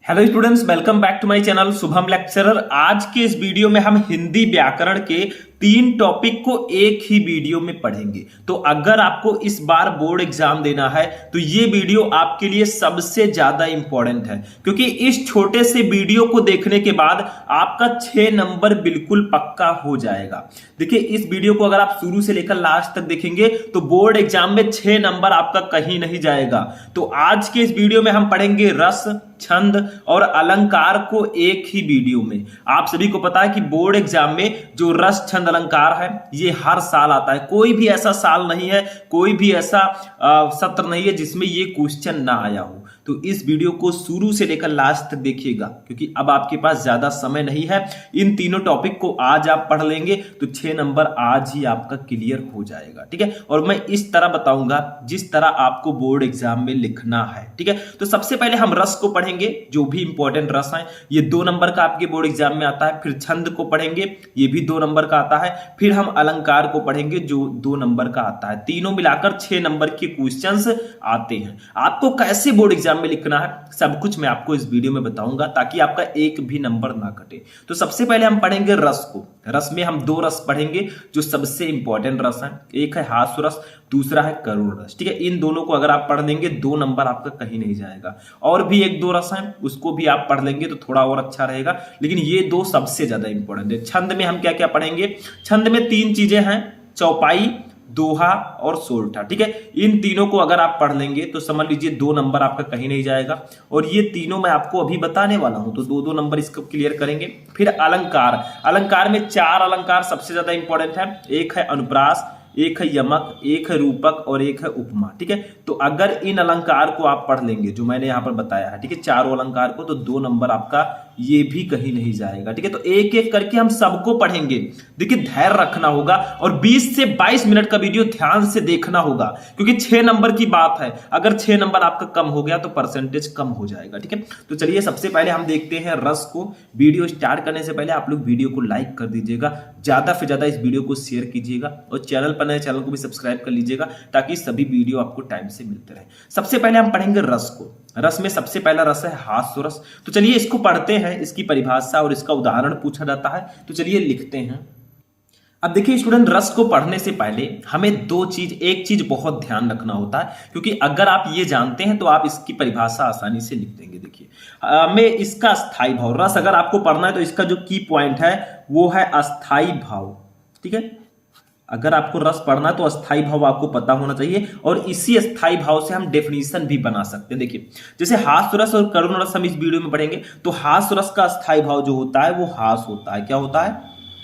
Hello students, welcome back to my channel Shubham lecturer. आज के इस वीडियो में हम हिंदी व्याकरण के 3 टॉपिक को एक ही वीडियो में पढ़ेंगे। तो अगर आपको इस बार बोर्ड एग्जाम देना है तो ये वीडियो आपके लिए सबसे ज्यादा इंपॉर्टेंट है, क्योंकि इस छोटे से वीडियो को देखने के बाद आपका 6 नंबर बिल्कुल पक्का हो जाएगा। देखिए, इस वीडियो को अगर आप शुरू से लेकर लास्ट तक देखेंगे तो बोर्ड एग्जाम में 6 नंबर आपका कहीं नहीं जाएगा। तो आज के इस वीडियो में हम पढ़ेंगे रस, छंद और अलंकार को एक ही वीडियो में। आप सभी को पता है कि बोर्ड एग्जाम में जो रस, छंद, अलंकार है ये हर साल आता है। कोई भी ऐसा साल नहीं है, कोई भी ऐसा सत्र नहीं है जिसमें ये क्वेश्चन ना आया हो। तो इस वीडियो को शुरू से लेकर लास्ट तक देखिएगा, क्योंकि अब आपके पास ज्यादा समय नहीं है। इन तीनों टॉपिक को आज आप पढ़ लेंगे तो 6 नंबर आज ही आपका क्लियर हो जाएगा। ठीक है, और मैं इस तरह बताऊंगा जिस तरह आपको बोर्ड एग्जाम में लिखना है। ठीक है, तो सबसे पहले हम रस को पढ़ेंगे, जो भी इंपॉर्टेंट रस है। ये 2 नंबर का आपके बोर्ड एग्जाम में आता है। फिर छंद को पढ़ेंगे, ये भी 2 नंबर का आता है। फिर हम अलंकार को पढ़ेंगे जो 2 नंबर का आता है। तीनों मिलाकर 6 नंबर के क्वेश्चंस आते हैं। आपको कैसे बोर्ड एग्जाम में लिखना है सब कुछ मैं आपको इस वीडियो में बताऊंगा, ताकि आपका एक भी नंबर ना कटे। तो सबसे पहले हम पढ़ेंगे रस को। रस में हम 2 रस पढ़ेंगे जो सबसे इंपॉर्टेंट रस हैं। एक है हास्य रस, दूसरा है करुण रस। ठीक है, इन दोनों को अगर आप पढ़ लेंगे 2 नंबर आपका कहीं नहीं जाएगा। और भी 1-2 रस हैं, उसको भी आप पढ़ लेंगे तो थोड़ा और अच्छा रहेगा, लेकिन ये 2 सबसे ज्यादा इंपॉर्टेंट है। छंद में हम क्या क्या पढ़ेंगे? छंद में 3 चीजें हैं, चौपाई, दोहा और सोरठा। ठीक है, इन तीनों को अगर आप पढ़ लेंगे तो समझ लीजिए 2 नंबर आपका कहीं नहीं जाएगा। और ये तीनों मैं आपको अभी बताने वाला हूं, तो 2-2 नंबर इसको क्लियर करेंगे। फिर अलंकार। अलंकार में 4 अलंकार सबसे ज्यादा इंपॉर्टेंट है। एक है अनुप्रास, एक है यमक, एक है रूपक और एक है उपमा। ठीक है, तो अगर इन अलंकार को आप पढ़ लेंगे जो मैंने यहां पर बताया है, ठीक है, चारों अलंकार को, तो 2 नंबर आपका ये भी कहीं नहीं जाएगा। ठीक है, तो एक एक करके हम सबको पढ़ेंगे। देखिए, धैर्य रखना होगा और 20 से 22 मिनट का वीडियो ध्यान से देखना होगा, क्योंकि 6 नंबर की बात है। अगर 6 नंबर आपका कम हो गया तो परसेंटेज कम हो जाएगा। ठीक है, तो चलिए सबसे पहले हम देखते हैं रस को। वीडियो स्टार्ट करने से पहले आप लोग वीडियो को लाइक कर दीजिएगा, ज्यादा से ज्यादा इस वीडियो को शेयर कीजिएगा और चैनल पर नए चैनल को भी सब्सक्राइब कर लीजिएगा, ताकि सभी वीडियो आपको टाइम से मिलते रहे। सबसे पहले हम पढ़ेंगे रस को। रस में सबसे पहला रस है हास्य रस। तो चलिए इसको पढ़ते हैं, इसकी परिभाषा और इसका उदाहरण पूछा जाता है, तो चलिए लिखते हैं। अब देखिए स्टूडेंट, रस को पढ़ने से पहले हमें एक चीज बहुत ध्यान रखना होता है, क्योंकि अगर आप ये जानते हैं तो आप इसकी परिभाषा आसानी से लिख देंगे। देखिए, हमें इसका अस्थाई भाव, रस अगर आपको पढ़ना है तो इसका जो की पॉइंट है वो है अस्थाई भाव। ठीक है, अगर आपको रस पढ़ना है तो अस्थाई भाव आपको पता होना चाहिए, और इसी अस्थाई भाव से हम डेफिनेशन भी बना सकते हैं। देखिए, जैसे हास्य रस और करुण रस हम इस वीडियो में पढ़ेंगे, तो हास्य रस का अस्थाई भाव जो होता है वो हास होता है। क्या होता है?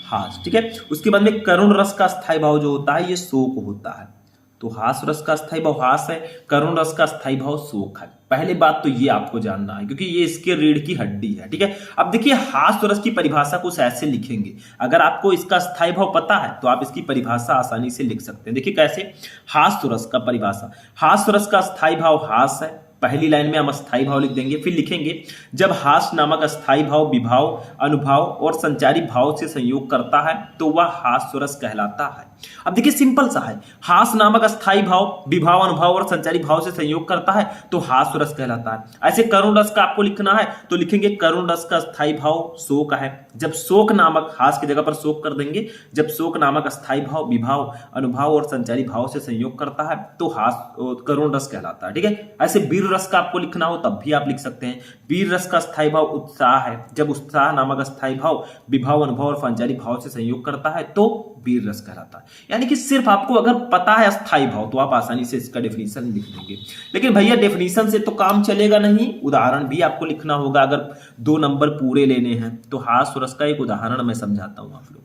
हास। ठीक है, उसके बाद में करुण रस का अस्थाई भाव जो होता है ये शोक होता है। तो हास रस का अस्थाई भाव हास है, करुण रस का अस्थाई भाव शोक है। पहली बात तो ये आपको जानना है, क्योंकि ये इसके रीढ़ की हड्डी है। ठीक है, अब देखिए हास्य रस की परिभाषा कुछ ऐसे लिखेंगे। अगर आपको इसका अस्थाई भाव पता है तो आप इसकी परिभाषा आसानी से लिख सकते हैं। देखिए कैसे? हास्य रस का परिभाषा, हास्य रस का अस्थाई भाव हास है। पहली लाइन में हम अस्थाई भाव लिख देंगे, फिर लिखेंगे जब हास नामक अस्थाई भाव विभाव, अनुभव और संचारी भाव से संयोग करता है तो वह हास्य रस कहलाता है। अब देखिए सिंपल सा है, हास नामक अस्थाई भाव विभाव, अनुभव और संचारी भाव से संयोग करता है तो हास्य रस कहलाता है। ऐसे करुण रस का आपको लिखना है तो लिखेंगे करुण रस का अस्थाई भाव शोक है। जब शोक नामक, हास की जगह पर शोक कर देंगे, जब शोक नामक अस्थाई भाव विभाव, अनुभव और संचारी भाव से संयोग करता है तो हास करुण रस कहलाता है। ठीक है, ऐसे वीर रस का आपको लिखना हो तब भी आप लिख सकते हैं। वीर रस का अस्थाई भाव उत्साह है। जब उत्साह नामक अस्थाई भाव विभाव, अनुभव और संचारी भाव से संयोग करता है तो वीर रस कहलाता है। यानी कि सिर्फ आपको अगर पता है अस्थाई भाव तो आप आसानी से इसका डेफिनेशन लिख देंगे। लेकिन भैया डेफिनेशन से तो काम चलेगा नहीं, उदाहरण भी आपको लिखना होगा अगर 2 नंबर पूरे लेने हैं। तो हास्य रस का एक उदाहरण मैं समझाता हूं आप लोग।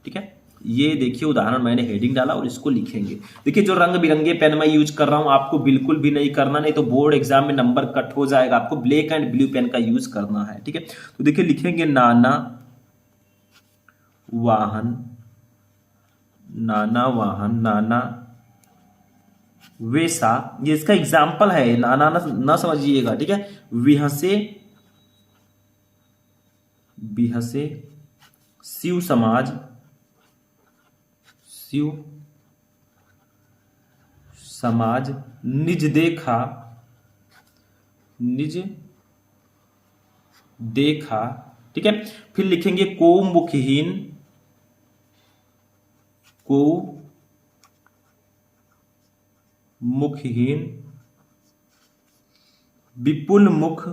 ठीक है, ये देखिए उदाहरण मैंने हेडिंग डाला और इसको लिखेंगे। देखिए, जो रंग बिरंगे पेन मैं यूज कर रहा हूं आपको बिल्कुल भी नहीं करना, नहीं तो बोर्ड एग्जाम में नंबर कट हो जाएगा। आपको ब्लैक एंड ब्लू पेन का यूज करना है। ठीक है, तो देखिए लिखेंगे नाना वाहन, नाना वाहन, नाना वेसा, ये इसका एग्जाम्पल है, नाना ना समझिएगा। ठीक है, विहसे, बिहसे, शिव समाज, शिव समाज, निज देखा, निज देखा, ठीक है। फिर लिखेंगे को मुखहीन, को मुखहीन, विपुल मुख,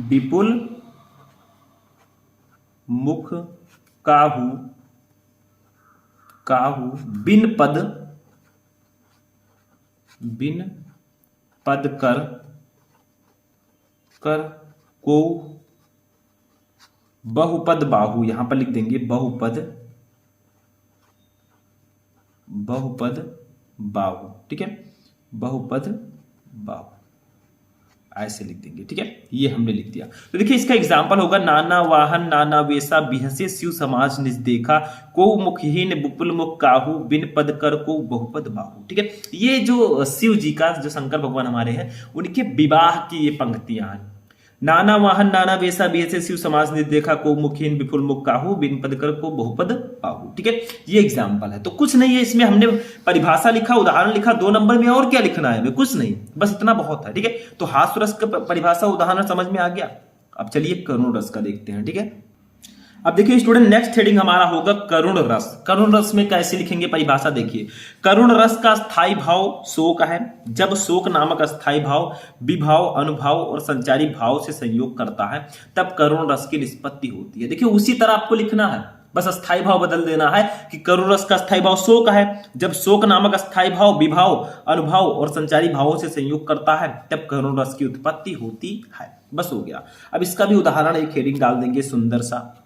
विपुल मुख, काहू, काहू, बिन पद, बिन पद कर, कर, को, बहुपद बाहु, यहां पर लिख देंगे बहुपद, बहुपद बाहु, ठीक है, बहुपद बाहु, ऐसे लिख देंगे, ठीक है। ये हमने लिख दिया। तो देखिए इसका एग्जांपल होगा नाना वाहन नाना वेशा बिहसे शिव समाज निज देखा, को मुखहीन विपुल मुख काहू, बिन पद कर को बहुपद बाहु, ठीक है। ये जो शिव जी का, जो शंकर भगवान हमारे हैं, उनके विवाह की ये पंक्तियां हैं। नाना वाहन नाना वेशा बिहसे शिव समाज निज देखा, को मुखहीन विपुल मुख काहू, बिन पद कर को बहुपद बाहु, ठीक है। ये एग्जाम्पल है। तो कुछ नहीं है इसमें, हमने परिभाषा लिखा, उदाहरण लिखा, 2 नंबर में और क्या लिखना है, कुछ नहीं, बस इतना बहुत है, ठीक है। तो हास्य रस का परिभाषा उदाहरण समझ में आ गया। अब चलिए करुण रस का देखते हैं, ठीक है। अब देखिए स्टूडेंट, नेक्स्ट हेडिंग हमारा होगा करुण रस। करुण रस में कैसे लिखेंगे परिभाषा देखिए। करुण रस का स्थायी भाव शोक है। जब शोक नामक स्थायी भाव विभाव, अनुभाव और संचारी भाव से संयोग करता है, तब करुण रस की निष्पत्ति होती है। देखिए उसी तरह आपको लिखना है, बस स्थायी भाव बदल देना है कि करुण रस का स्थायी भाव शोक है। जब शोक नामक स्थायी भाव विभाव, अनुभाव और संचारी भावों से संयोग करता है, तब करुण रस की उत्पत्ति होती है। बस हो गया। अब इसका भी उदाहरण एक हेडिंग डाल देंगे सुंदर सा,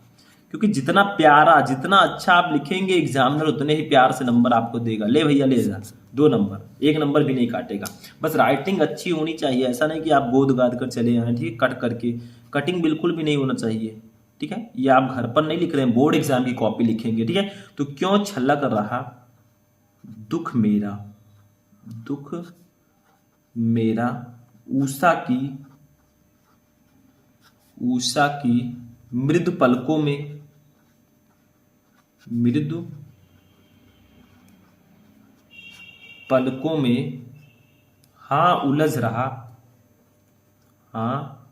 क्योंकि जितना प्यारा, जितना अच्छा आप लिखेंगे एग्जामिनर उतने ही प्यार से नंबर आपको देगा। ले भैया ले जा, 2 नंबर, 1 नंबर भी नहीं काटेगा। बस राइटिंग अच्छी होनी चाहिए, ऐसा नहीं कि आप गोद गाद कर चले आए, ठीक है, कट करके। कटिंग बिल्कुल भी नहीं होना चाहिए, ठीक है। ये आप घर पर नहीं लिख रहे हैं, बोर्ड एग्जाम की कॉपी लिखेंगे, ठीक है। तो क्यों छलक रहा दुख मेरा, दुख मेरा, उषा की, उषा की मृदु पलकों में, मृदु पलकों में हाँ उलझ रहा, हाँ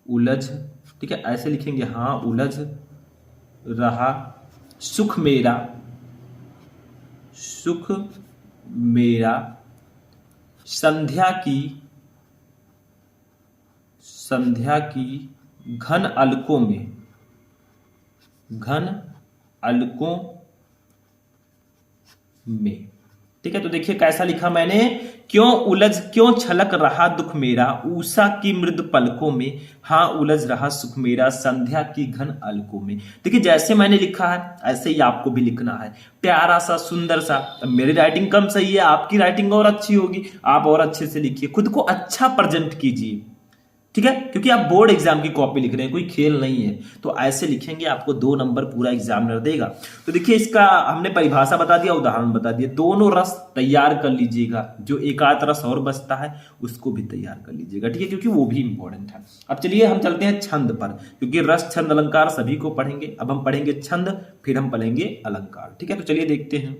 उलझ, ठीक है, ऐसे लिखेंगे, हाँ उलझ रहा सुख मेरा, सुख मेरा, संध्या की, संध्या की घन अलकों में, घन अलकों में, ठीक है। तो देखिए कैसा लिखा मैंने, क्यों उलझ, क्यों छलक रहा दुख मेरा, उषा की मृदु पलकों में, हाँ उलझ रहा सुख मेरा, संध्या की घन अलकों में। देखिए जैसे मैंने लिखा है ऐसे ही आपको भी लिखना है, प्यारा सा, सुंदर सा। मेरी राइटिंग कम सही है, आपकी राइटिंग और अच्छी होगी, आप और अच्छे से लिखिए, खुद को अच्छा प्रेजेंट कीजिए, ठीक है, क्योंकि आप बोर्ड एग्जाम की कॉपी लिख रहे हैं, कोई खेल नहीं है। तो ऐसे लिखेंगे, आपको 2 नंबर पूरा एग्जामिनर देगा। तो देखिए इसका हमने परिभाषा बता दिया, उदाहरण बता दिया। दोनों रस तैयार कर लीजिएगा, जो एक आध रस और बचता है उसको भी तैयार कर लीजिएगा, ठीक है, क्योंकि वो भी इंपॉर्टेंट है। अब चलिए हम चलते हैं छंद पर, क्योंकि रस छंद अलंकार सभी को पढ़ेंगे। अब हम पढ़ेंगे छंद, फिर हम पढ़ेंगे अलंकार, ठीक है। तो चलिए देखते हैं।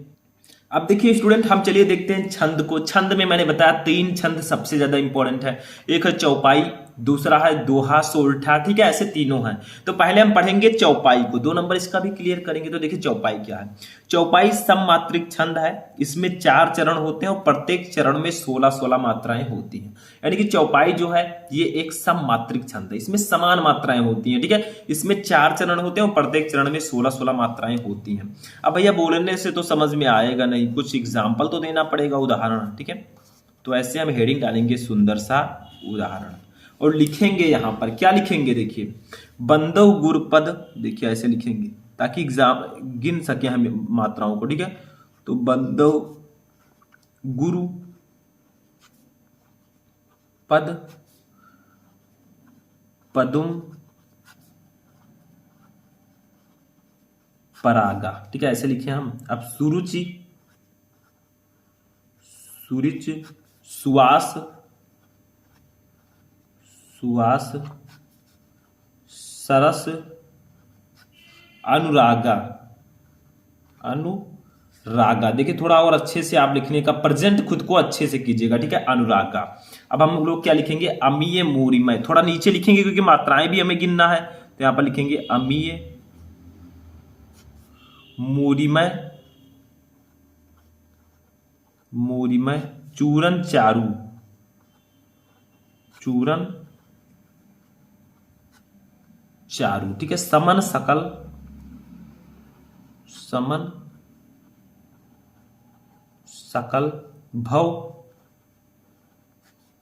अब देखिए स्टूडेंट, हम चलिए देखते हैं छंद को। छंद में मैंने बताया 3 छंद सबसे ज्यादा इंपॉर्टेंट है। एक है चौपाई, दूसरा है दोहा, सोरठा, ठीक है, ऐसे तीनों हैं। तो पहले हम पढ़ेंगे चौपाई को, 2 नंबर इसका भी क्लियर करेंगे। तो देखिए चौपाई क्या है। चौपाई सममात्रिक छंद है, इसमें 4 चरण होते हैं और प्रत्येक चरण में 16-16 मात्राएं होती हैं। यानी कि चौपाई जो है ये एक सममात्रिक छंद है, इसमें समान मात्राएं होती हैं, ठीक है। इसमें 4 चरण होते हैं और प्रत्येक चरण में 16-16 मात्राएं होती हैं। अब भैया बोलने से तो समझ में आएगा नहीं, कुछ एग्जाम्पल तो देना पड़ेगा, उदाहरण, ठीक है। तो ऐसे हम हेडिंग डालेंगे सुंदर सा उदाहरण और लिखेंगे यहां पर, क्या लिखेंगे देखिए, बंदव गुरुपद, देखिए ऐसे लिखेंगे ताकि एग्जाम गिन सके हम मात्राओं को, ठीक है। तो बंदव गुरु पद, पदुम परागा, ठीक है, ऐसे लिखे हम। अब सुरुचि, सुरुच, सुवास, सुवास, सरस, अनुरागा, अनुरागा, रागा। देखिए थोड़ा और अच्छे से आप लिखने का प्रेजेंट खुद को अच्छे से कीजिएगा, ठीक है, अनुरागा। अब हम लोग क्या लिखेंगे, अमीय मोरिमय, थोड़ा नीचे लिखेंगे क्योंकि मात्राएं भी हमें गिनना है, तो यहां पर लिखेंगे अमीय मोरिमय, मोरिमय चूरन चारू, चूरन चारू, ठीक है, समन सकल, समन सकल भव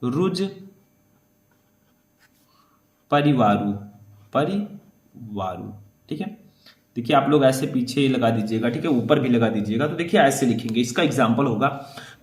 रुज परिवारु, परिवारु, ठीक है। देखिए आप लोग ऐसे पीछे लगा दीजिएगा, ठीक है, ऊपर भी लगा दीजिएगा। तो देखिए ऐसे लिखेंगे, इसका एग्जांपल होगा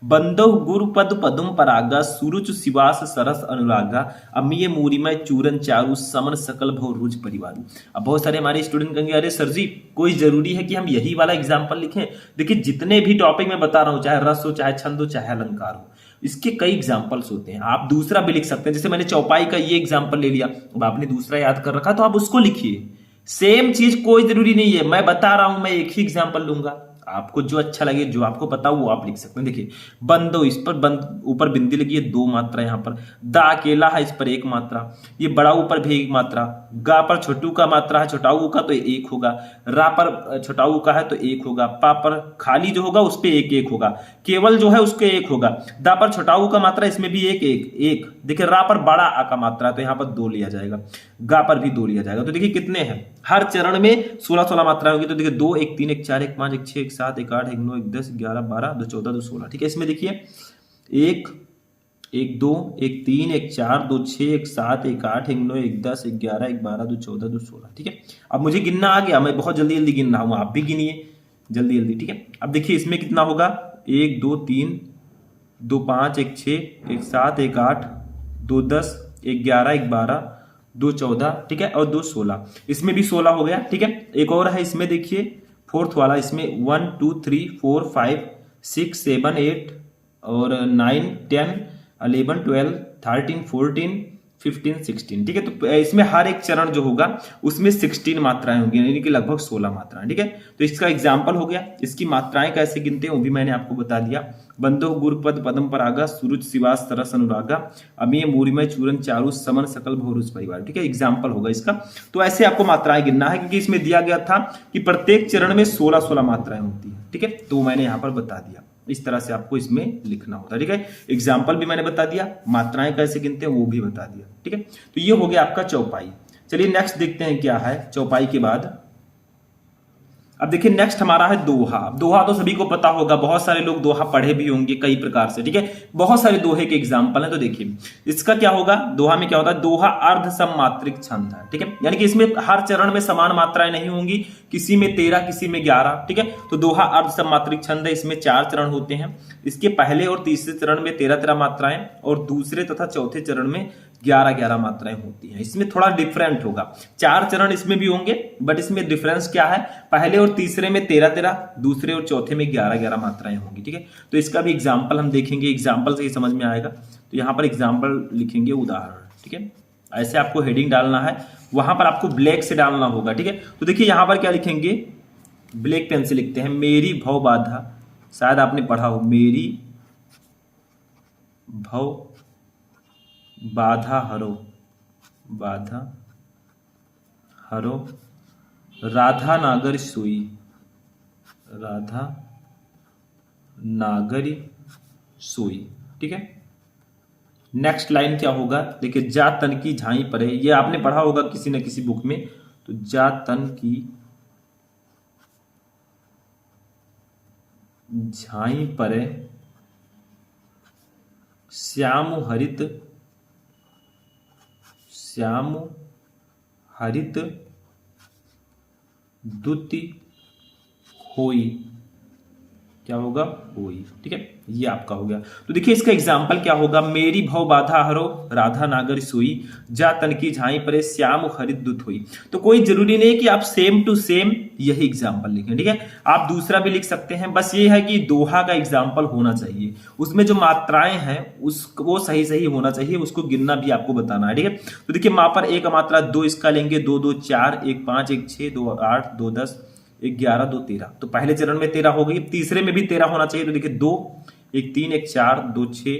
बंदो गुरुपद पदुम परागा सुरुच शिवास सरस अनुरागा अमीय मूरिमय चूरन चारु समन सकल भव रुज परिवारु। अब बहुत सारे हमारे स्टूडेंट कहेंगे अरे सर जी कोई जरूरी है कि हम यही वाला एग्जाम्पल लिखें? देखिए जितने भी टॉपिक मैं बता रहा हूं, चाहे रस हो, चाहे छंद हो, चाहे अलंकार हो, इसके कई एग्जाम्पल्स होते हैं। आप दूसरा भी लिख सकते हैं, जैसे मैंने चौपाई का ये एग्जाम्पल ले लिया, अब आपने दूसरा याद कर रखा तो आप उसको लिखिए। सेम चीज कोई जरूरी नहीं है, मैं बता रहा हूं, मैं एक ही एग्जाम्पल लूंगा, आपको जो अच्छा लगे, जो आपको पता वो आप लिख सकते हैं। देखिए बंदो, इस पर बंद ऊपर बिंदी लगी है, 2 मात्रा यहां पर। दा अकेला है, इस पर 1 मात्रा। ये बड़ा ऊपर भी 1 मात्रा। गा पर छोटू का मात्रा है, छोटाऊ का तो 1 होगा। रा पर छोटाऊ का है तो 1 होगा। पा पर खाली जो होगा उस पर 1 होगा। केवल जो है उसके 1 होगा। दा पर छोटाऊ का मात्रा, इसमें भी 1। देखिए रा पर बड़ा आ का मात्रा है तो यहां पर 2 लिया जाएगा। गा पर भी 2 लिया जाएगा। तो देखिए कितने हैं, हर चरण में 16 मात्राएं होंगी। तो देखिए 2, 1, 3, 1, 4, 1, 5, 1, 6, 1, 7, 1, 8, 1, 9, 1, 10, 11, 12, 2, 14, 2, 16, ठीक है। इसमें देखिए 1, 1, 2, 1, 3, 1, 4, 2, 6, 1, 7, 1, 8, 1, 9, 1, 10, 1, 11, 1, 12, 2, 14, 2, 16, ठीक है। अब मुझे गिनना आ गया, मैं बहुत जल्दी जल्दी गिन रहा हूं, आप भी गिनिए जल्दी जल्दी, ठीक है। अब देखिए इसमें कितना होगा, 1, 2, 3, 2, 5, 1, 6, 1, 7, 1, 8, 2, 10, 1, 11, 1, 12, 2, 14, ठीक है, और 2, 16। इसमें भी 16 हो गया, ठीक है। एक और है इसमें, देखिए 4th वाला, इसमें 1, 2, 3, 4, 5, 6, 7, 8 और 9, 10, 11, 12, 13, 14, 15, 16, ठीक है। तो इसमें हर एक चरण जो होगा उसमें 16 मात्राएं होंगी, यानी कि लगभग 16 मात्राएं, ठीक है। तो इसका एग्जाम्पल हो गया। इसकी मात्राएं कैसे गिनते हैं वो भी मैंने आपको बता दिया। बंदो गुरुपद पदम परागा सुरुच शिवास तरस अनुरागा अमीय मूरिमय चूरन चारु समन सकल भवरुच परिवार, ठीक है, एग्जाम्पल होगा इसका। तो ऐसे आपको मात्राएं गिनना है, क्योंकि इसमें दिया गया था कि प्रत्येक चरण में 16 मात्राएं होती है, ठीक है। तो मैंने यहां पर बता दिया, इस तरह से आपको इसमें लिखना होता है, ठीक है। एग्जाम्पल भी मैंने बता दिया, मात्राएं कैसे गिनते हैं वो भी बता दिया, ठीक है। तो ये हो गया आपका चौपाई। चलिए नेक्स्ट देखते हैं क्या है चौपाई के बाद। अब देखिए नेक्स्ट हमारा है दोहा। दोहा तो सभी को पता होगा, बहुत सारे लोग दोहा पढ़े भी होंगे कई प्रकार से, ठीक है। बहुत सारे दोहे के एग्जाम्पल हैं। तो देखिए इसका क्या होगा, दोहा में क्या होता है, दोहा अर्ध सममात्रिक छंद है, ठीक है। यानी कि इसमें हर चरण में समान मात्राएं नहीं होंगी, किसी में 13, किसी में 11, ठीक है। तो दोहा अर्ध सममात्रिक छंद है, इसमें 4 चरण होते हैं। इसके पहले और तीसरे चरण में 13 मात्राएं और दूसरे तथा चौथे चरण में 11 मात्राएं होती हैं। इसमें थोड़ा डिफरेंट होगा, 4 चरण इसमें भी होंगे, बट इसमें डिफरेंस क्या है, पहले और तीसरे में 13, दूसरे और चौथे में 11 मात्राएं होंगी, ठीक है। तो इसका भी एग्जाम्पल हम देखेंगे, एग्जाम्पल से ही समझ में आएगा। तो यहां पर एग्जाम्पल लिखेंगे, उदाहरण, ठीक है। ऐसे आपको हेडिंग डालना है, वहां पर आपको ब्लैक से डालना होगा, ठीक है। तो देखिए यहां पर क्या लिखेंगे, ब्लैक पेन से लिखते हैं, मेरी भव बाधा, शायद आपने पढ़ा हो, मेरी भव बाधा हरो, बाधा हरो राधा नागर सोई, राधा नागरी सोई, ठीक है। नेक्स्ट लाइन क्या होगा, देखिए जा तन की झाई परे, ये आपने पढ़ा होगा किसी न किसी बुक में। तो जा तन की झाई परे श्याम हरित, श्याम हरित दुति होई, क्या होगा, होई, ठीक है। ये आपका हो गया। तो देखिए इसका एग्जाम्पल क्या होगा, मेरी भव बाधा हरो राधा नागर सोई, जा तन की झाई परे श्याम हरित दुत होई। तो कोई जरूरी नहीं कि आप सेम टू सेम यही एग्जाम्पल लिखें, ठीक है। आप दूसरा भी लिख सकते हैं, बस ये है कि दोहा का एग्जाम्पल होना चाहिए, उसमें जो मात्राएं हैं वो सही सही होना चाहिए, उसको गिनना भी आपको बताना है, ठीक है। तो देखिए मां पर 1 मात्रा 2, इसका लेंगे 2, 2, 4, 1, 5, 1, 6, 2, 8, 2, 10, 11 2 13। तो पहले चरण में 13 हो गई, तीसरे में भी 13 होना चाहिए। तो देखिए 2 1 3 1 4 2 6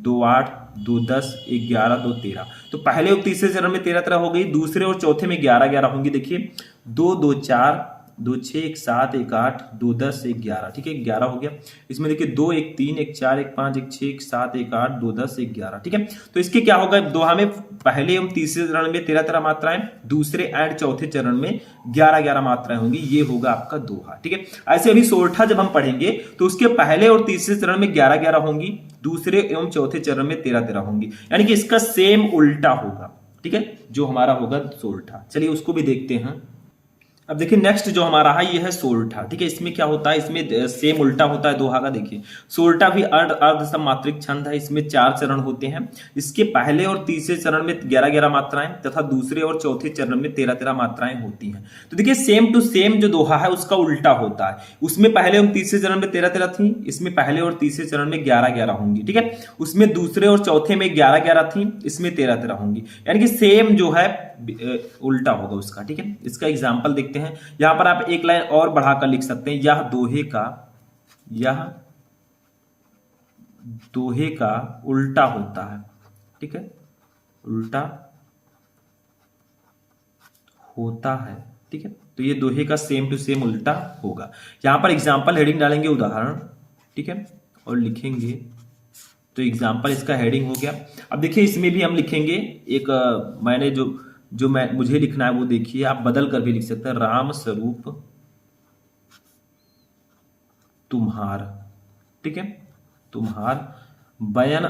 2 8 2 10 11 2 13। तो पहले और तीसरे चरण में 13 13 हो गई, दूसरे और चौथे में 11 11 होंगी। देखिए 2 2 4 2 6 1 7 1 8 2 10 1 11, ठीक है 11 हो गया। इसमें देखिए 2 1 3 1 4 1 5 1 6 1 7 1 8 2 10 1 11, ठीक है। तो इसके क्या होगा, दोहा में पहले एवं तीसरे चरण में 13 13 मात्राएं, दूसरे एंड चौथे चरण में 11 11 मात्राएं होंगी। ये होगा आपका दोहा, ठीक है। ऐसे अभी सोरठा जब हम पढ़ेंगे तो उसके पहले और तीसरे चरण में 11 11 होंगी, दूसरे एवं चौथे चरण में 13 13 होंगी, यानी कि इसका सेम उल्टा होगा, ठीक है, जो हमारा होगा सोरठा। चलिए उसको भी देखते हैं। अब देखिए नेक्स्ट जो हमारा है ये है सोरठा, ठीक है। इसमें क्या होता है, इसमें सेम उल्टा होता है दोहा का। देखिए सोरठा भी अर्ध सममात्रिक छंद है, इसमें 4 चरण होते हैं। इसके पहले और तीसरे चरण में 11 11 मात्राएं तथा दूसरे और चौथे चरण में 13 13 मात्राएं होती हैं। तो देखिए सेम टू सेम जो दोहा है उसका उल्टा होता है। उसमें पहले और तीसरे चरण में 13 13 थी, इसमें पहले और तीसरे चरण में 11 11 होंगी, ठीक है। उसमें दूसरे और चौथे में 11 11 थी, इसमें 13 13 होंगी, यानी कि सेम जो है उल्टा होगा उसका, ठीक है। इसका एग्जांपल देखते हैं। यहां पर आप एक लाइन और बढ़ाकर लिख सकते हैं, यह दोहे का उल्टा होता है, ठीक है, उल्टा होता है, ठीक है। तो ये दोहे का सेम टू सेम उल्टा होगा। यहां पर एग्जांपल हेडिंग डालेंगे उदाहरण, ठीक है, और लिखेंगे। तो एग्जांपल इसका हेडिंग हो गया। अब देखिए इसमें भी हम लिखेंगे एक मैंने जो मुझे लिखना है वो देखिए, आप बदल कर भी लिख सकते हैं। राम स्वरूप तुम्हार, ठीक है, तुम्हार बयन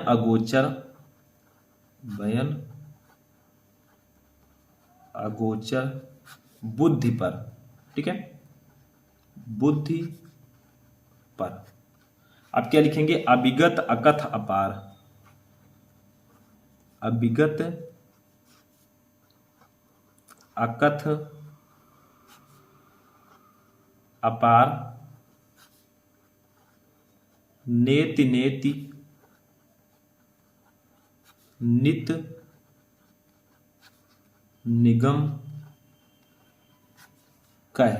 अगोचर बुद्धि पर, ठीक है, बुद्धि पर। आप क्या लिखेंगे, अभिगत अकथ अपार, अभिगत अकथ अपार नेति नेति नित निगम कह,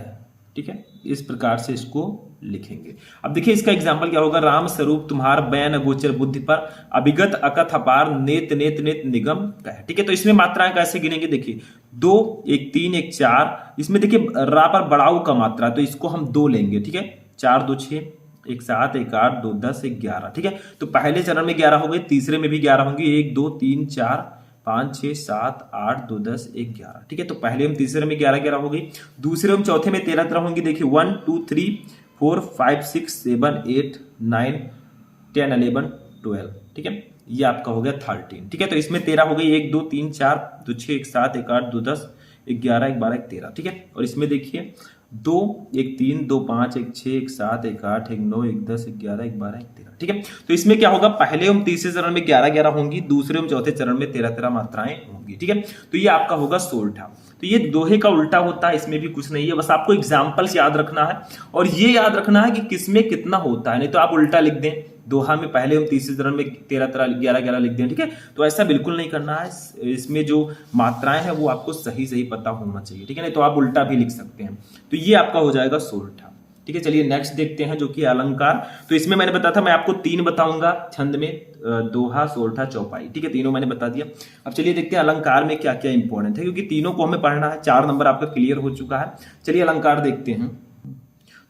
ठीक है। इस प्रकार से इसको लिखेंगे। अब देखिए इसका एग्जाम्पल क्या होगा, राम स्वरूप तुम्हार बयान अगोचर बुद्धि पर अभिगत अकथ अपार नेत नेत नेत निगम कह, ठीक है। तो इसमें मात्राएं कैसे गिनेंगे, देखिए 2 1 3 1 4, इसमें देखिए रा पर बड़ाऊ का मात्रा, तो इसको हम 2 लेंगे, ठीक है। 4 2 6 1 7 1 8 2 10 1 11, ठीक है। तो पहले चरण में 11 हो गए, तीसरे में भी 11 होंगे, 1 2 3 4 5 6 7 8 2 10 1 11, ठीक है। तो पहले हम तीसरे में 11 11 हो गई, दूसरे हम चौथे में 13 13 होंगी। देखिए 1 2 3 4 5 6 7 8 9 10 11 12, ठीक है। ये आपका हो गया 13, ठीक है। तो इसमें 13 हो गई, 1 2 3 4 2 6 1 7 1 8 2 10 1 11 1 12 1 13, ठीक है। और इसमें देखिए 2 1 3 2 5 1 6 1 7 1 8 1 9 1 10 1 11 1 12 1 13, ठीक है। तो इसमें क्या होगा, पहले हम तीसरे चरण में 11 11 होंगी, दूसरे हम चौथे चरण में 13 13 मात्राएं होंगी, ठीक है। तो ये आपका होगा सोरठा। तो ये दोहे का उल्टा होता है, इसमें भी कुछ नहीं है, बस आपको एग्जाम्पल्स याद रखना है और ये याद रखना है कि किसमें कितना होता है, नहीं तो आप उल्टा लिख दें। दोहा में पहले हम तीसरे चरण में 13 13 11 11 लिख दें, ठीक है। तो ऐसा बिल्कुल नहीं करना है, इसमें जो मात्राएं हैं वो आपको सही सही पता होना चाहिए, ठीक है, नहीं तो आप उल्टा भी लिख सकते हैं। तो ये आपका हो जाएगा सोरठा, ठीक है। चलिए नेक्स्ट देखते हैं जो कि अलंकार। तो इसमें मैंने बताया था मैं आपको 3 बताऊंगा छंद में, दोहा सोरठा चौपाई, ठीक है, तीनों मैंने बता दिया। अब चलिए देखते हैं अलंकार में क्या क्या इंपॉर्टेंट है, क्योंकि तीनों को हमें पढ़ना है। 4 नंबर आपका क्लियर हो चुका है। चलिए अलंकार देखते हैं।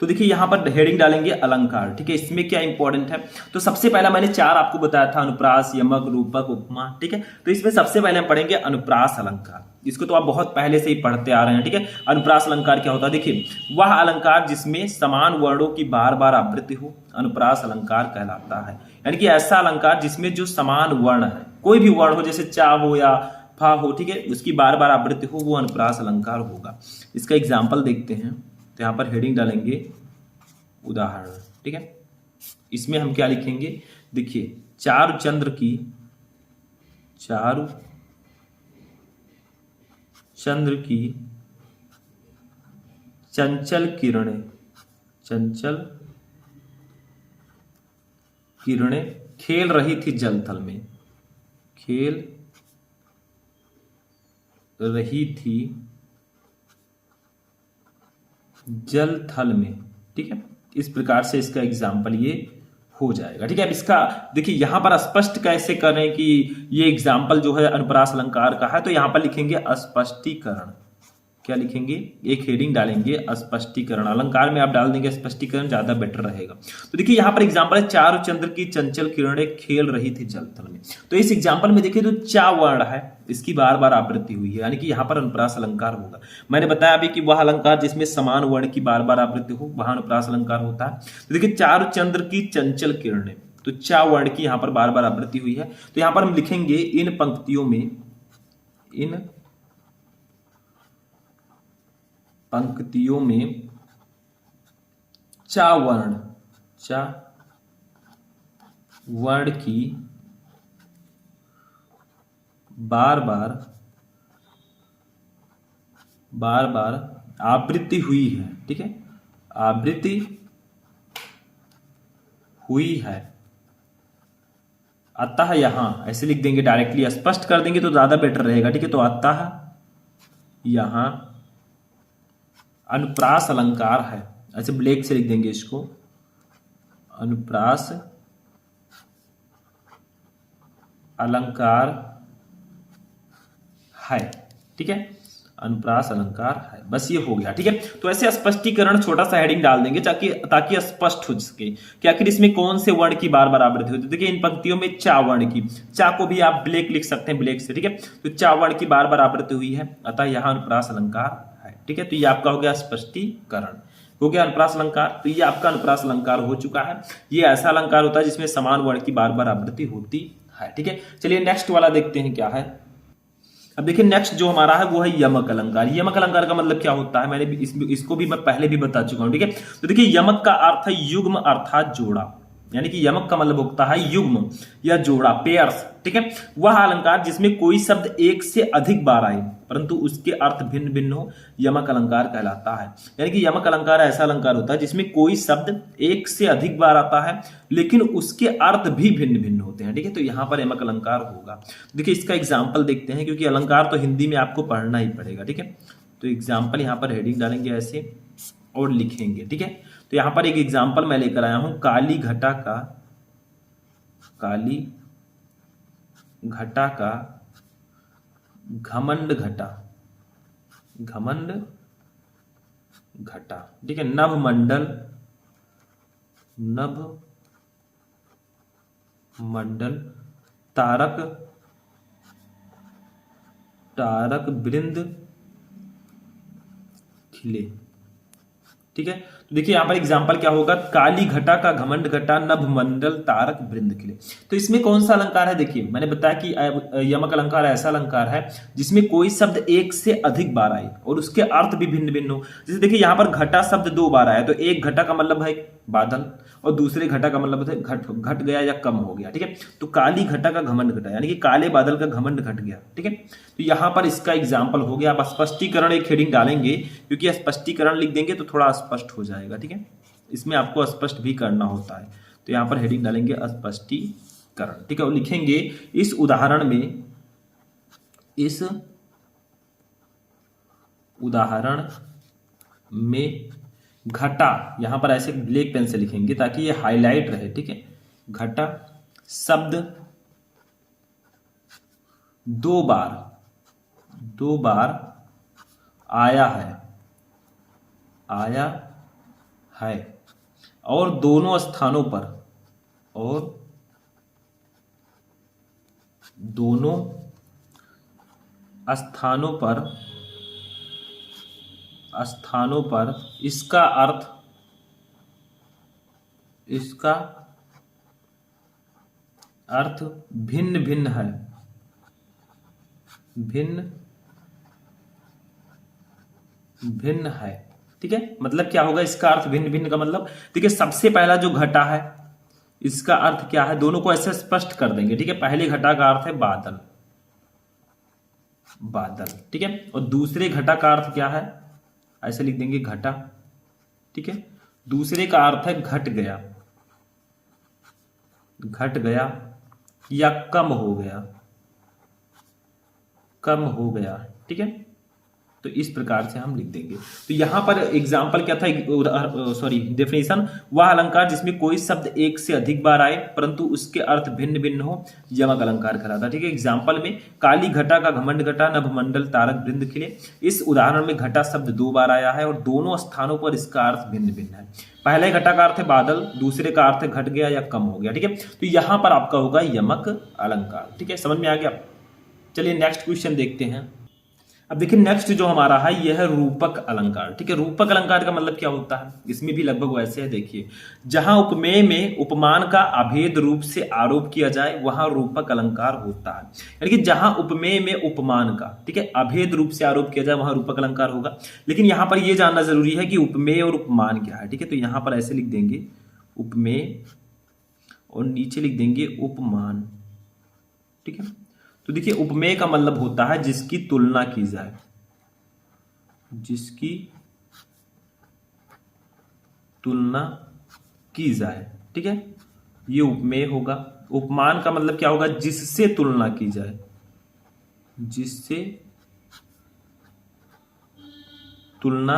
तो देखिए यहां पर हेडिंग डालेंगे अलंकार, ठीक है। इसमें क्या इंपॉर्टेंट है, तो सबसे पहला मैंने 4 आपको बताया था, अनुप्रास यमक रूपक उपमा, ठीक है। तो इसमें सबसे पहले हम पढ़ेंगे अनुप्रास अलंकार। इसको तो आप बहुत पहले से ही पढ़ते आ रहे हैं, ठीक है। अनुप्रास अलंकार क्या होता है, देखिए वह अलंकार जिसमें समान वर्णों की बार बार आवृत्ति हो अनुप्रास अलंकार कहलाता है। यानी कि ऐसा अलंकार जिसमें जो समान वर्ण है, कोई भी वर्ण हो, जैसे चा हो या फा हो, ठीक है, उसकी बार बार आवृत्ति हो, वो अनुप्रास अलंकार होगा। इसका एग्जाम्पल देखते हैं। तो यहां पर हेडिंग डालेंगे उदाहरण, ठीक है। इसमें हम क्या लिखेंगे, देखिए चारु चंद्र की चंचल किरणें खेल रही थी जलथल में, खेल रही थी जल थल में, ठीक है। इस प्रकार से इसका एग्जाम्पल ये हो जाएगा, ठीक है। अब इसका देखिए यहां पर स्पष्ट कैसे करें कि ये एग्जाम्पल जो है अनुप्रास अलंकार का है, तो यहां पर लिखेंगे स्पष्टीकरण। क्या लिखेंगे, एक हेडिंग डालेंगे स्पष्टीकरण। अलंकार में आप डाल देंगे स्पष्टीकरण, ज्यादा बेटर रहेगा। तो देखिए यहां पर एग्जांपल है, चारु चंद्र की चंचल किरणें खेल रही थी जलथल में। तो इस एग्जांपल में देखिए जो चा वर्ण है इसकी बार बार आवृत्ति हुई है, यानी कि यहां पर अनुप्रास अलंकार होगा। मैंने बताया अभी कि वह अलंकार जिसमें समान वर्ण की बार बार आवृत्ति हो वहां अनुप्रास अलंकार होता है। तो देखिए चारु चंद्र की चंचल किरणें, तो चा वर्ण की यहां पर बार बार आवृत्ति हुई है। तो यहां पर हम लिखेंगे इन पंक्तियों में, इन पंक्तियों में चा वर्ण की बार बार आवृत्ति हुई है, ठीक है, आवृत्ति हुई है। अतः यहां ऐसे लिख देंगे, डायरेक्टली स्पष्ट कर देंगे तो ज्यादा बेटर रहेगा, ठीक है। तो अतः यहां अनुप्रास अलंकार है, ऐसे ब्लैक से लिख देंगे इसको, अनुप्रास अलंकार है, ठीक है, अनुप्रास अलंकार है। बस ये हो गया, ठीक है। तो ऐसे स्पष्टीकरण छोटा सा हेडिंग डाल देंगे ताकि स्पष्ट हो सके कि आखिर इसमें कौन से वर्ण की बार बार आवृत्ति होती है। देखिए इन पंक्तियों में चा वर्ण की, चा को भी आप ब्लैक लिख सकते हैं, ब्लैक से, ठीक है। तो चा वर्ण की बार बार आवृत्ति हुई है, अतः यहां अनुप्रास अलंकार है, ठीक है। तो ये आपका हो गया स्पष्टीकरण, हो गया अनुप्रास अलंकार। तो ये आपका अनुप्रास अलंकार हो चुका है। ये ऐसा अलंकार होता है जिसमें समान वर्ण की बार बार आवृत्ति होती है, ठीक है। चलिए नेक्स्ट वाला देखते हैं क्या है। अब देखिए नेक्स्ट जो हमारा है वो है यमक अलंकार। यमक अलंकार का मतलब क्या होता है, मैंने इसको भी मैं पहले भी बता चुका हूं, ठीक है। तो देखिए यमक का अर्थ है युग्म अर्थात जोड़ा, यानी कि यमक का मतलब होता है युग्म या जोड़ा, पेयर्स, ठीक है। वह अलंकार जिसमें कोई शब्द एक से अधिक बार आए परंतु उसके अर्थ भिन्न भिन्न हो, यमक अलंकार कहलाता है। यानी कि यमक अलंकार ऐसा अलंकार होता है जिसमें कोई शब्द एक से अधिक बार आता है लेकिन उसके अर्थ भी भिन्न भिन्न होते हैं, ठीक है। तो यहां पर यमक अलंकार होगा। देखिए इसका एग्जाम्पल देखते हैं, क्योंकि अलंकार तो हिंदी में आपको पढ़ना ही पड़ेगा, ठीक है। तो एग्जाम्पल यहां पर हेडिंग डालेंगे ऐसे और लिखेंगे, ठीक है। तो यहां पर एक एग्जाम्पल मैं लेकर आया हूं, काली घटा का घमंड घटा, ठीक है। नभ मंडल तारक वृंद खिले, ठीक है। तो देखिए यहां पर एग्जाम्पल क्या होगा, काली घटा का घमंड घटा नभ मंडल तारक वृंद खिले। तो इसमें कौन सा अलंकार है, देखिए मैंने बताया कि यमक अलंकार ऐसा अलंकार है जिसमें कोई शब्द एक से अधिक बार आए और उसके अर्थ भी भिन्न भिन्न हो। जैसे देखिए यहां पर घटा शब्द दो बार आया, तो एक घटा का मतलब है बादल और दूसरे घटा का मतलब है घट गया या कम हो गया, ठीक है। तो काली घटा का घमंड घटा यानी कि काले बादल का घमंड घट गया, ठीक है। तो यहां पर इसका एग्जाम्पल हो गया। आप स्पष्टीकरण एक हेडिंग डालेंगे, क्योंकि स्पष्टीकरण लिख देंगे तो थोड़ा स्पष्ट हो जाएगा, ठीक है। इसमें आपको स्पष्ट भी करना होता है, तो यहां पर हेडिंग डालेंगे स्पष्टीकरण, ठीक है। और लिखेंगे इस उदाहरण में घटा, यहां पर ऐसे ब्लैक पेन से लिखेंगे ताकि ये हाईलाइट रहे, ठीक है। घटा शब्द दो बार आया है और दोनों स्थानों पर इसका अर्थ भिन्न भिन्न है, ठीक है। मतलब क्या होगा, इसका अर्थ भिन्न भिन्न का मतलब देखिए सबसे पहला जो घटा है इसका अर्थ क्या है, दोनों को ऐसे स्पष्ट कर देंगे, ठीक है। पहले घटा का अर्थ है बादल, ठीक है। और दूसरे घटा का अर्थ क्या है, ऐसे लिख देंगे घटा, ठीक है। दूसरे का अर्थ है घट गया या कम हो गया, ठीक है। तो इस प्रकार से हम लिख देंगे। तो यहां पर एग्जाम्पल क्या था, डेफिनेशन, वह अलंकार जिसमें कोई शब्द एक से अधिक बार आए परंतु उसके अर्थ भिन्न भिन्न हो, यमक अलंकार कहलाता है। ठीक है, एग्जाम्पल में काली घटा का घमंड घटा, नभमंडल तारक वृंद खिले। इस उदाहरण में घटा शब्द 2 बार आया है और दोनों स्थानों पर इसका अर्थ भिन्न भिन्न है। पहले घटा का अर्थ है बादल, दूसरे का अर्थ घट गया या कम हो गया। ठीक है, तो यहां पर आपका होगा यमक अलंकार। ठीक है, समझ में आ गया। चलिए नेक्स्ट क्वेश्चन देखते हैं। अब देखिए नेक्स्ट जो हमारा है यह है रूपक अलंकार। ठीक है, रूपक अलंकार का मतलब क्या होता है, इसमें भी लगभग वैसे है। देखिए, जहां उपमेय में उपमान का अभेद रूप से आरोप किया जाए वहां रूपक अलंकार होता है। यानी कि जहां उपमेय में उपमान का, ठीक है, अभेद रूप से आरोप किया जाए वहां रूपक अलंकार होगा। लेकिन यहां पर यह जानना जरूरी है कि उपमेय और उपमान क्या है। ठीक है, तो यहां पर ऐसे लिख देंगे उपमेय और नीचे लिख देंगे उपमान। ठीक है, तो देखिए उपमेय का मतलब होता है जिसकी तुलना की जाए, जिसकी तुलना की जाए। ठीक है, ये उपमेय होगा। उपमान का मतलब क्या होगा, जिससे तुलना की जाए, जिससे तुलना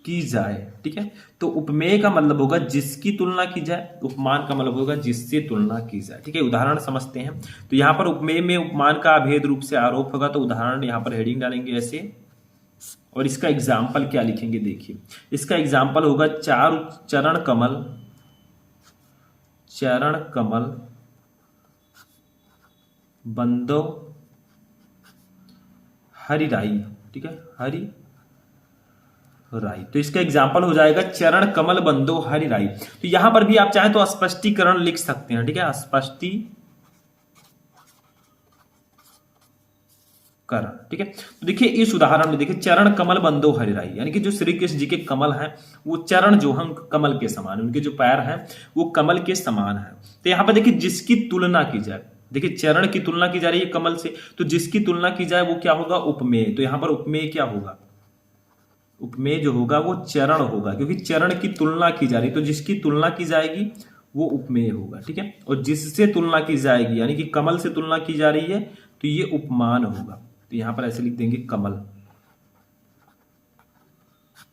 की जाए। ठीक है, तो उपमेय का मतलब होगा जिसकी तुलना की जाए, उपमान का मतलब होगा जिससे तुलना की जाए। ठीक है, उदाहरण समझते हैं। तो यहां पर उपमेय में उपमान का अभेद रूप से आरोप होगा, तो उदाहरण यहां पर हेडिंग डालेंगे ऐसे, और इसका एग्जाम्पल क्या लिखेंगे। देखिए, इसका एग्जाम्पल होगा चारु चरण कमल, चरण कमल बंदो हरि राई। ठीक है, हरि राई, तो इसका एग्जाम्पल हो जाएगा चरण कमल बंदो हरि राई। तो यहां पर भी आप चाहें तो स्पष्टीकरण लिख सकते हैं। ठीक है, स्पष्टीकरण। ठीक है, तो देखिए इस उदाहरण में देखिए चरण कमल बंदो हरि राई, यानी कि जो श्री कृष्ण जी के कमल हैं वो चरण जो हम कमल के समान, उनके जो पैर हैं वो कमल के समान है। तो यहां पर देखिए जिसकी तुलना की जाए, देखिए चरण की तुलना की जा रही है कमल से, तो जिसकी तुलना की जाए वो क्या होगा, उपमेय। तो यहां पर उपमेय क्या होगा, उपमेय जो होगा वो चरण होगा, क्योंकि चरण की तुलना की जा रही है, तो जिसकी तुलना की जाएगी वो उपमेय होगा। ठीक है, और जिससे तुलना की जाएगी यानी कि कमल से तुलना की जा रही है तो ये उपमान होगा। तो यहां पर ऐसे लिख देंगे कमल।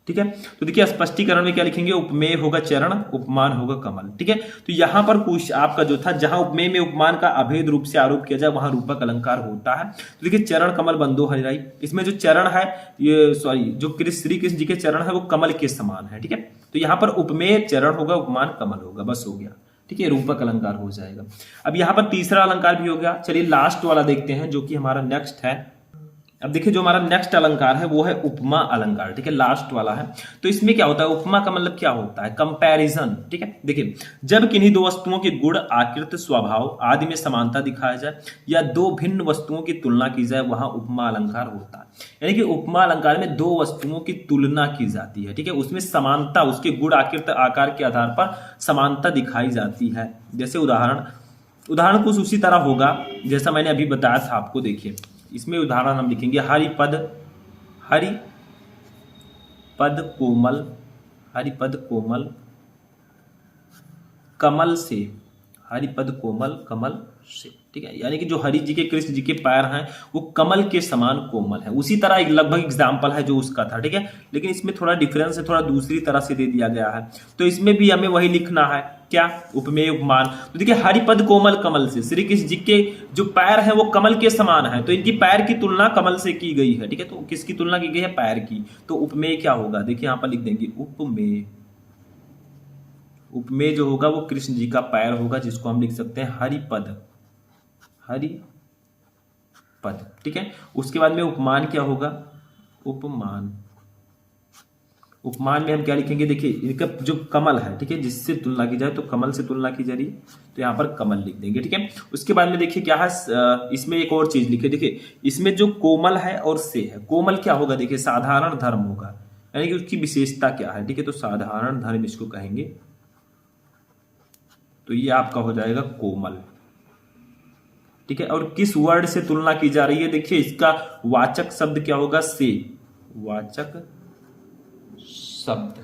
ठीक है, तो देखिए स्पष्टीकरण में क्या लिखेंगे, उपमेय होगा चरण, उपमान होगा कमल। ठीक है, तो यहां पर कुछ आपका जो था, जहां उपमेय में उपमान का अभेद रूप से आरोप किया जाए वहां रूपक अलंकार होता है। तो देखिए चरण कमल बंदो हरि राई, इसमें जो चरण है ये जो श्री कृष्ण जी के चरण है वो कमल के समान है। ठीक है, तो यहां पर उपमेय चरण होगा, उपमान कमल होगा, बस हो गया। ठीक है, रूपक अलंकार हो जाएगा। अब यहां पर तीसरा अलंकार भी हो गया। चलिए लास्ट वाला देखते हैं जो कि हमारा नेक्स्ट है। अब देखिए जो हमारा नेक्स्ट अलंकार है वो है उपमा अलंकार। ठीक है, लास्ट वाला है। तो इसमें क्या होता है, उपमा का मतलब क्या होता है, कंपैरिजन। ठीक है, देखिए जब किन्हीं दो वस्तुओं के गुण, आकृति, स्वभाव आदि में समानता दिखाया जाए या दो भिन्न वस्तुओं की तुलना की जाए वहां उपमा अलंकार होता है। यानी कि उपमा अलंकार में दो वस्तुओं की तुलना की जाती है। ठीक है, उसमें समानता, उसके गुण, आकृति, आकार के आधार पर समानता दिखाई जाती है। जैसे उदाहरण कुछ उसी तरह होगा जैसा मैंने अभी बताया था आपको। देखिए इसमें उदाहरण हम लिखेंगे हरिपद कोमल, हरिपद कोमल कमल से, हरिपद कोमल कमल से। ठीक है, यानी कि जो हरि जी के, कृष्ण जी के पैर हैं वो कमल के समान कोमल है। उसी तरह एक लगभग एग्जाम्पल है जो उसका था। ठीक है, लेकिन इसमें थोड़ा डिफरेंस है, थोड़ा दूसरी तरह से दे दिया गया है। तो इसमें भी हमें वही लिखना है, क्या, उपमेय उपमान। तो देखिए हरिपद कोमल कमल से, श्री कृष्ण जी के जो पैर हैं वो कमल के समान है, तो इनकी पैर की तुलना कमल से की गई है। ठीक है, तो किसकी तुलना की गई है, पैर की। तो उपमेय क्या होगा, देखिए यहां पर लिख देंगे उपमेय। उपमेय जो होगा वो कृष्ण जी का पैर होगा, जिसको हम लिख सकते हैं हरिपद, हरिपद। ठीक है, उसके बाद में उपमान क्या होगा, उपमान। उपमान में हम क्या लिखेंगे, देखिए इनका जो कमल है, ठीक है, जिससे तुलना की जाए, तो कमल से तुलना की जा रही है तो यहाँ पर कमल लिख देंगे। ठीक है, उसके बाद में देखिए क्या है, इसमें एक और चीज लिखे। देखिए इसमें जो कोमल है और से है, कोमल क्या होगा, देखिए साधारण धर्म होगा, यानी कि उसकी विशेषता क्या है। ठीक है, तो साधारण धर्म इसको कहेंगे, तो ये आपका हो जाएगा कोमल। ठीक है, और किस वर्ड से तुलना की जा रही है, देखिए इसका वाचक शब्द क्या होगा, से, वाचक शब्द।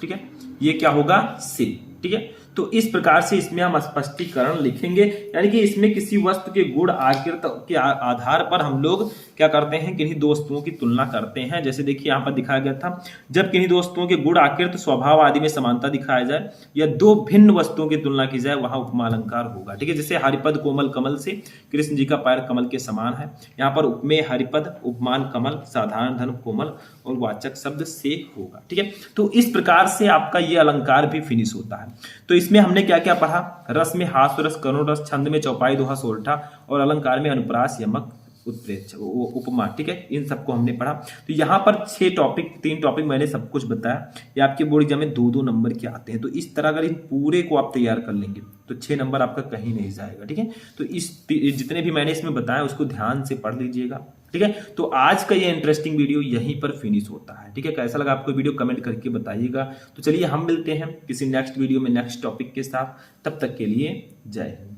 ठीक है, ये क्या होगा, से। ठीक है, तो इस प्रकार से इसमें हम स्पष्टीकरण लिखेंगे, यानी कि इसमें किसी वस्तु के गुण आकृति के आधार पर हम लोग क्या करते हैं, किन्हीं दो वस्तुओं की तुलना करते हैं। जैसे देखिए यहाँ पर दिखाया गया था, जब किन्हीं दो वस्तुओं के गुण आकृति स्वभाव आदि में समानता दिखाया जाए या दो भिन्न वस्तुओं की तुलना की जाए वहां उपमा अलंकार होगा। ठीक है, जैसे हरिपद कोमल कमल से कृष्ण जी का पैर कमल के समान है, यहाँ पर उपमेय हरिपद, उपमान कमल, साधारण धर्म कोमल और वाचक शब्द से होगा। ठीक है, तो इस प्रकार से आपका ये अलंकार भी फिनिश होता है। तो इसमें हमने क्या क्या पढ़ा, रस में हास्य रस, करुण रस, छंद में चौपाई दोहा सोरठा और अलंकार में अनुप्रास यमक उत्प्रेक्ष उपमा। ठीक है, इन सबको हमने पढ़ा। तो यहाँ पर 3 टॉपिक मैंने सब कुछ बताया। ये आपके बोर्ड एग्जाम में 2-2 नंबर के आते हैं। तो इस तरह अगर इन पूरे को आप तैयार कर लेंगे तो 6 नंबर आपका कहीं नहीं जाएगा। ठीक है, तो इस जितने भी मैंने इसमें बताया उसको ध्यान से पढ़ लीजिएगा। ठीक है, तो आज का ये इंटरेस्टिंग वीडियो यहीं पर फिनिश होता है। ठीक है, कैसा लगा आपको वीडियो कमेंट करके बताइएगा। तो चलिए हम मिलते हैं किसी नेक्स्ट वीडियो में नेक्स्ट टॉपिक के साथ। तब तक के लिए जय हिंद।